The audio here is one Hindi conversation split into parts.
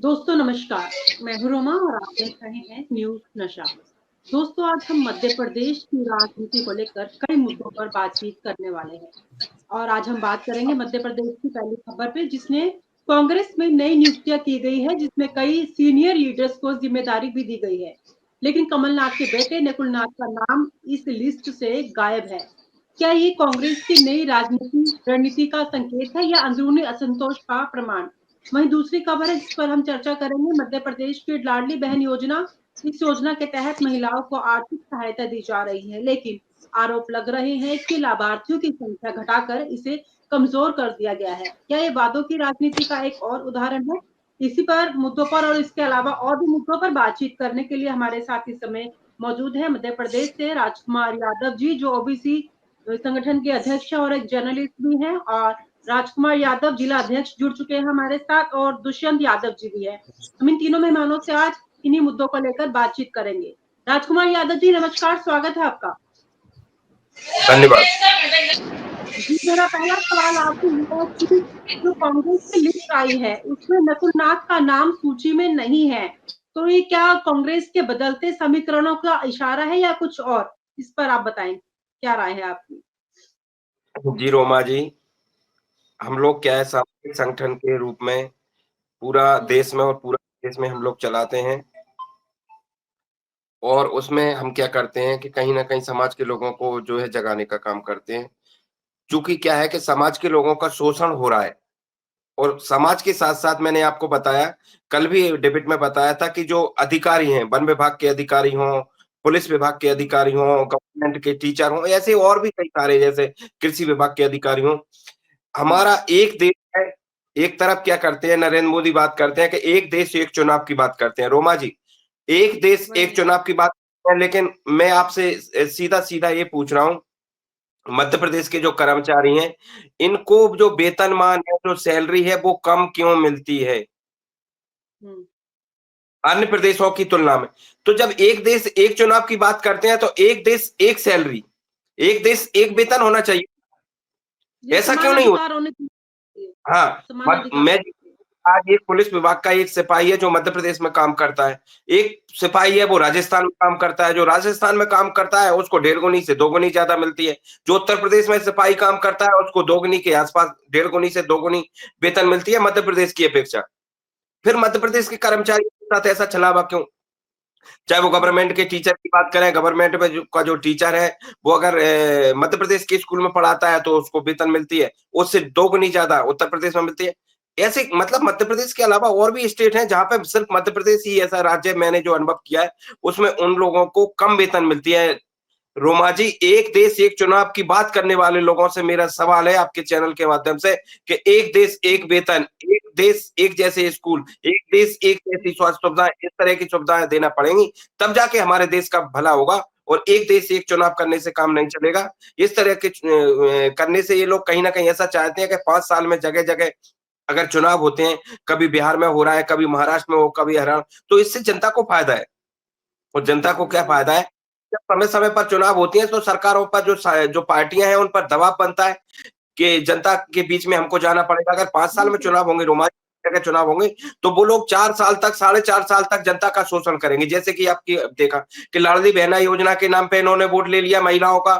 दोस्तों नमस्कार, मैं हूं रोमा और आप देख रहे हैं न्यूज नशा। दोस्तों आज हम मध्य प्रदेश की राजनीति को लेकर कई मुद्दों पर बातचीत करने वाले हैं और आज हम बात करेंगे मध्य प्रदेश की पहली खबर पे जिसने कांग्रेस में नई नियुक्तियां की गई है जिसमें कई सीनियर लीडर्स को जिम्मेदारी भी दी गई है। लेकिन कमलनाथ के बेटे नकुल नाथ का नाम इस लिस्ट से गायब है। क्या ये कांग्रेस की नई राजनीति रणनीति का संकेत है या अंदरूनी असंतोष का प्रमाण? वहीं दूसरी खबर है जिस पर हम चर्चा करेंगे, मध्य प्रदेश की लाडली बहन योजना। इस योजना के तहत महिलाओं को आर्थिक सहायता दी जा रही है, लेकिन आरोप लग रहे हैं कि लाभार्थियों की संख्या घटाकर इसे कमजोर कर दिया गया है। क्या ये वादों की राजनीति का एक और उदाहरण है? इसी पर मुद्दों पर और इसके अलावा और भी मुद्दों पर बातचीत करने के लिए हमारे साथ इस समय मौजूद है मध्य प्रदेश से राजकुमार यादव जी, जो ओबीसी संगठन के अध्यक्ष और एक जर्नलिस्ट भी हैं, और राजकुमार यादव जिला अध्यक्ष जुड़ चुके हैं हमारे साथ, और दुष्यंत यादव जी भी है। हम इन तीनों मेहमानों से आज इन्हीं मुद्दों को लेकर बातचीत करेंगे। राजकुमार यादव जी नमस्कार, स्वागत है आपका। धन्यवाद। जी मेरा पहला सवाल आपसे ये है कि जो कांग्रेस की लिस्ट आई है उसमें नकुल नाथ का नाम सूची में नहीं है, तो ये क्या कांग्रेस के बदलते समीकरणों का इशारा है या कुछ और? इस पर आप बताएं, क्या राय है आपकी? जी रोमा जी, हम लोग क्या है सामाजिक संगठन के रूप में पूरा देश में और पूरा देश में हम लोग चलाते हैं और उसमें हम क्या करते हैं कि कहीं न कहीं समाज के लोगों को जो है जगाने का काम करते हैं। चूँकि क्या है कि समाज के लोगों का शोषण हो रहा है और समाज के साथ-साथ मैंने आपको बताया, कल भी डिबेट में बताया था कि जो अधिकारी हैं, वन विभाग के अधिकारी हों, पुलिस विभाग के अधिकारी हों, गवर्नमेंट के टीचर हों, ऐसे और भी कई सारे जैसे कृषि विभाग के अधिकारी हों, हमारा एक देश है, एक तरफ क्या करते हैं नरेंद्र मोदी बात करते हैं कि एक देश एक चुनाव की बात करते हैं। रोमा जी, एक देश एक वही चुनाव की बात करते हैं लेकिन मैं आपसे सीधा-सीधा ये पूछ रहा हूँ, मध्य प्रदेश के जो कर्मचारी हैं, इनको जो वेतनमान है, जो सैलरी है वो कम क्यों मिलती है? हम्म अन्य प्रदेशों की तुलना में। तो जब एक देश एक चुनाव की बात करते हैं तो एक देश एक सैलरी, एक देश एक वेतन होना चाहिए। ये ऐसा समान क्यों नहीं होता? अधिकार होने चाहिए। हाँ, समान मत अधिकार मैं होने चाहिए। आज एक पुलिस विभाग का एक सिपाही है जो मध्य प्रदेश में काम करता है। एक सिपाही है वो राजस्थान में काम करता है, जो राजस्थान में काम करता है उसको डेढ़ गुनी से 2 गुनी ज़्यादा मिलती है। जो उत्तर प्रदेश में सिपाही काम करता है उसको 2 गुनी के आस-पास, डेढ़ गुनी से 2 गुनी वेतन मिलती है मध्य प्रदेश की अपेक्षा। फिर मध्य प्रदेश के कर्मचारियों के साथ ऐसा छलावा क्यों? चाहे वो हम्म गवर्नमेंट के टीचर की बात करें, गवर्नमेंट में जो टीचर है, वो अगर मध्य प्रदेश के स्कूल में पढ़ाता है तो उसको वेतन मिलती है, उससे 2 गुनी ज़्यादा उत्तर प्रदेश में मिलती है। ऐसे मतलब मध्य प्रदेश के अलावा और भी स्टेट हैं जहाँ पे सिर्फ मध्य प्रदेश ही ऐसा राज्य है, मैंने जो अनुभव किया है, उसमें उन लोगों को कम वेतन मिलती है। रोमा जी, एक देश एक चुनाव की बात करने वाले लोगों से मेरा सवाल है आपके चैनल के माध्यम से कि एक देश एक वेतन, एक देश एक जैसे स्कूल, एक देश एक जैसी स्वास्थ्य सुविधाएँ, इस तरह की सुविधाएँ देना पड़ेंगी, तब जाके हमारे देश का भला होगा और एक देश एक चुनाव करने से काम नहीं चलेगा। इस तरह के करने से ये लोग कहीं न कहीं ऐसा चाहते हैं कि 5 साल में जगह-जगह अगर चुनाव होते हैं, कभी बिहार में हो रहा है, कभी महाराष्ट्र में हो, कभी हरियाणा, तो इससे जनता को फ़ायदा है। और जनता को क्या हम्म फ़ायदा है? जब समय-समय पर चुनाव होती है तो सरकारों पर जो पार्टियाँ हैं उन पर दबाव बनता है कि जनता के बीच में हमको जाना पड़ेगा। अगर 5 साल में बिल्कुल। चुनाव होंगे, रोमांचक जगह चुनाव होंगे, तो वो लोग 4 साल तक, साढ़े 4 साल तक जनता का शोषण करेंगे। जैसे कि आपकी देखा कि लाडली बहना योजना के नाम पे इन्होंने वोट ले लिया महिलाओं का।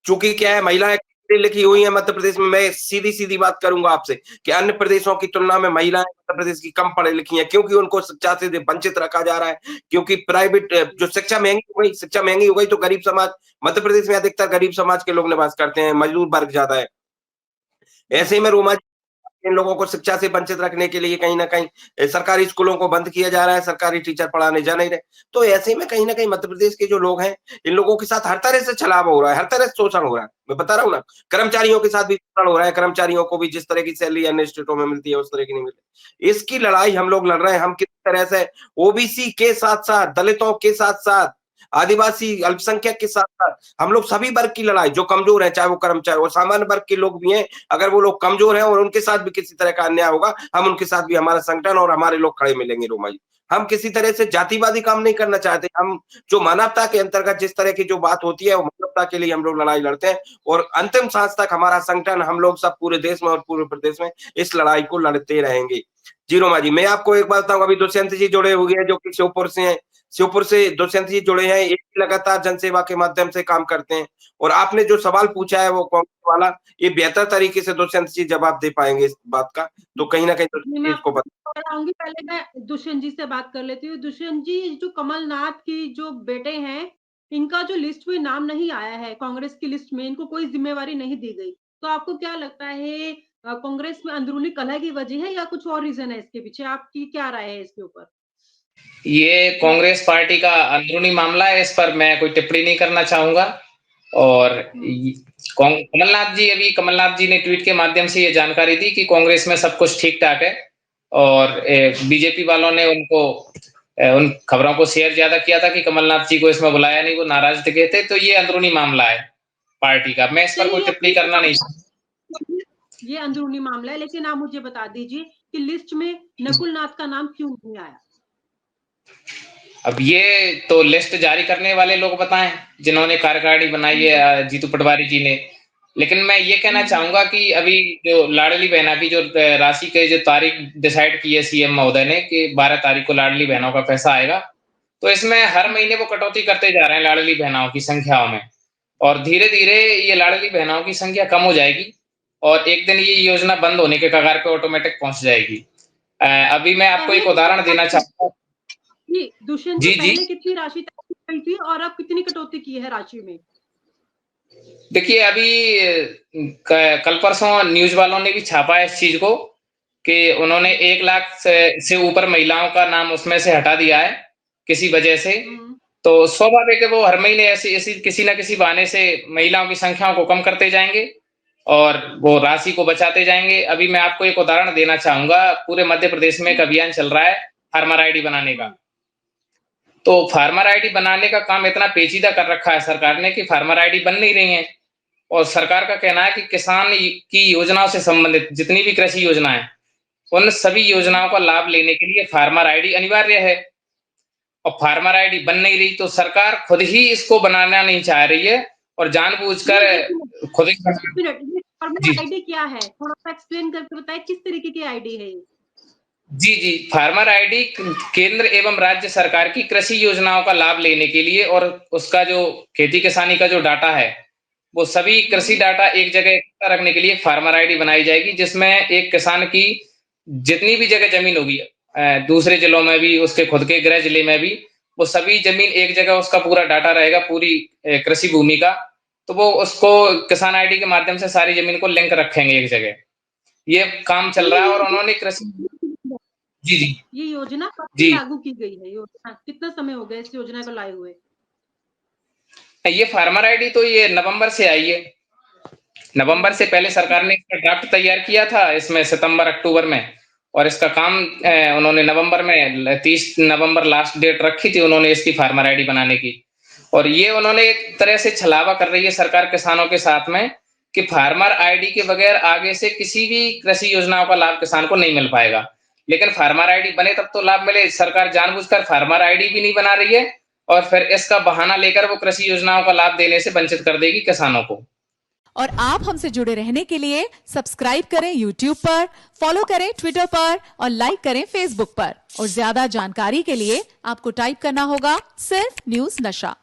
चूँकि क्या है महिलाएँ पढ़ी-लिखी हुई हैं मध्य प्रदेश में, मैं सीधी-सीधी बात करूँगा आपसे कि अन्य प्रदेशों की तुलना में महिलाएँ मध्य प्रदेश की कम पढ़ी-लिखी हैं क्योंकि उनको शिक्षा से वंचित रखा जा रहा है। क्योंकि प्राइवेट जो शिक्षा महँगी हो गई तो गरीब समाज मध्य प्रदेश में अधिकतर गरीब समाज के लोग निवास करते हैं, मजदूर वर्ग ज़्यादा है। ऐसे में रोमा इन लोगों को शिक्षा से वंचित रखने के लिए कहीं न कहीं सरकारी स्कूलों को बंद किया जा रहा है, सरकारी टीचर पढ़ाने जा नहीं रहे। तो ऐसे में कहीं न कहीं मध्य प्रदेश के जो लोग हैं, इन लोगों के साथ हर तरह से छलावा हो रहा है, हर तरह से शोषण हो रहा है। मैं बता रहा हूँ ना, कर्मचारियों के साथ भी शोषण हो रहा है, कर्मचारियों को भी जिस तरह की सैलरी अन्य स्टेटों में मिलती है, उस तरह की नहीं मिलती। इसकी लड़ाई हम लोग लड़ रहे हैं, हम किस तरह से ओबीसी के साथ-साथ, दलितों के साथ-साथ आदिवासी अल्पसंख्यक के साथ साथ हम लोग सभी वर्ग की लड़ाई, जो कमजोर है, चाहे वो कर्मचारी और सामान्य वर्ग के लोग भी हैं, अगर वो लोग कमजोर हैं और उनके साथ भी किसी तरह का अन्याय होगा, हम उनके साथ भी हमारा संगठन और हमारे लोग खड़े मिलेंगे रोमा जी। हम किसी तरह से जातिवादी काम नहीं करना चाहते। हम जो मानवता के अंतर्गत जिस तरह की जो बात होती है, वो मानवता के लिए हम लोग लड़ाई लड़ते हैं और अंतिम सांस तक हमारा संगठन, हम लोग सब पूरे देश में और पूरे प्रदेश में इस लड़ाई को लड़ते रहेंगे। जी रोमा जी, मैं आपको एक बात बताऊंगा, अभी दुष्यंत जी जुड़े हुए हैं जो कि श्योपुर से हैं। श्योपुर से दुष्यंत जी जुड़े हैं, ये लगातार जनसेवा के माध्यम से काम करते हैं और आपने जो सवाल पूछा है वो कांग्रेस वाला, ये बेहतर तरीके से दुष्यंत जी जवाब दे पाएंगे इस बात का, तो कहीं ना कहीं नहीं, दुष्यंत जी मैं इसको बताऊंगी। पहले मैं दुष्यंत जी से बात कर लेती हूँ। दुष्यंत जी, जो कमलनाथ की जो बेटे हैं, इनका जो लिस्ट में नाम नहीं आया है, कांग्रेस की लिस्ट में इनको कोई जिम्मेवारी नहीं दी गई, तो आपको क्या लगता है, कांग्रेस में अंदरूनी कलह की वजह है या कुछ और रीजन है इसके पीछे? आपकी क्या राय है इसके ऊपर? ये कांग्रेस पार्टी का अंदरूनी मामला है, इस पर मैं कोई टिप्पणी नहीं करना चाहूंगा। और कमलनाथ जी ने ट्वीट के माध्यम से ये जानकारी दी कि कांग्रेस में सब कुछ ठीक ठाक है और बीजेपी वालों ने उनको उन खबरों को शेयर ज्यादा किया था कि कमलनाथ जी को इसमें बुलाया नहीं, वो नाराज दिखे थे। तो ये अंदरूनी मामला है पार्टी का, मैं इस पर कोई टिप्पणी करना नहीं चाहता। ये अंदरूनी मामला है, लेकिन आप मुझे बता दीजिए कि लिस्ट में नकुल नाथ का नाम क्यों नहीं आया? अब ये तो लिस्ट जारी करने वाले लोग बताएं, जिन्होंने कार्यकारिणी बनाई है, जीतू पटवारी जी ने। लेकिन मैं ये कहना चाहूंगा कि अभी जो लाडली बहना की जो राशि के जो तारीख डिसाइड की है सीएम महोदय ने कि 12 तारीख को लाडली बहनों का पैसा आएगा, तो इसमें हर महीने वो कटौती करते जा रहे हैं लाडली बहनों की संख्याओं में, और धीरे धीरे ये लाडली बहनों की संख्या कम हो जाएगी और एक दिन ये योजना बंद होने के कगार पे ऑटोमेटिक पहुंच जाएगी। अभी मैं आपको एक उदाहरण देना चाहता हूँ। दुष्यंत जी, पहले कितनी राशि तय की गई थी और अब कितनी कटौती की है राशि में? देखिए, अभी कल परसों न्यूज वालों ने भी छापा है इस चीज को कि उन्होंने 1 लाख से ऊपर महिलाओं का नाम उसमें से हटा दिया है किसी वजह से। तो स्वाभाविक है वो हर महीने ऐसी किसी ना किसी बहाने से महिलाओं की संख्याओं को कम करते जाएंगे और वो राशि को बचाते जाएंगे। अभी मैं आपको एक उदाहरण देना चाहूंगा। पूरे मध्य प्रदेश में एक अभियान चल रहा है फार्मर आईडी बनाने का। तो फार्मर आईडी बनाने का काम इतना पेचीदा कर रखा है सरकार ने कि फार्मर आईडी बन नहीं रही है और सरकार का कहना है कि किसान की योजनाओं से संबंधित जितनी भी कृषि योजनाएं, उन सभी योजनाओं का लाभ लेने के लिए फार्मर आईडी अनिवार्य है और फार्मर आईडी बन नहीं रही, तो सरकार खुद ही इसको बनाना नहीं चाह रही है और जानबूझकर खुद ही। फार्मर आईडी क्या है, थोड़ा सा एक्सप्लेन करके बताएं, किस तरीके की आईडी है? जी, फार्मर आईडी केंद्र एवं राज्य सरकार की कृषि योजनाओं का लाभ लेने के लिए और उसका जो खेती किसानी का जो डाटा है, वो सभी कृषि डाटा एक जगह इकट्ठा रखने के लिए फार्मर आईडी बनाई जाएगी, जिसमें एक किसान की जितनी भी जगह जमीन होगी, दूसरे जिलों में भी, उसके खुद के गृह जिले में भी, वो सभी जमीन एक जगह उसका पूरा डाटा रहेगा, पूरी कृषि भूमि का। तो वो उसको किसान आईडी के माध्यम से सारी जमीन को लिंक रखेंगे एक जगह। ये काम चल रहा है और उन्होंने कृषि जी ये योजना कब से लागू की गई है? योजना कितना समय हो गया इस योजना को लाए हुए? ये फार्मर आईडी तो ये नवंबर से आई है। नवंबर से पहले सरकार ने इसका ड्राफ्ट तैयार किया था इसमें सितंबर अक्टूबर में, और इसका काम उन्होंने नवंबर में 30 नवंबर लास्ट डेट रखी थी उन्होंने इसकी फार्मर आईडी बनाने की। और ये उन्होंने एक तरह से छलावा कर रही है सरकार किसानों के साथ में कि फार्मर आईडी के बगैर आगे से किसी भी कृषि योजनाओं का लाभ किसान को नहीं मिल पाएगा। लेकिन फार्मर आईडी बने तब तो लाभ मिले। सरकार जानबूझकर फार्मर आईडी भी नहीं बना रही है और फिर इसका बहाना लेकर वो कृषि योजनाओं का लाभ देने से वंचित कर देगी किसानों को। और आप हमसे जुड़े रहने के लिए सब्सक्राइब करें YouTube पर, फॉलो करें ट्विटर पर और लाइक करें Facebook पर। और ज्यादा जानकारी के लिए आपको टाइप करना होगा सिर्फ न्यूज नशा।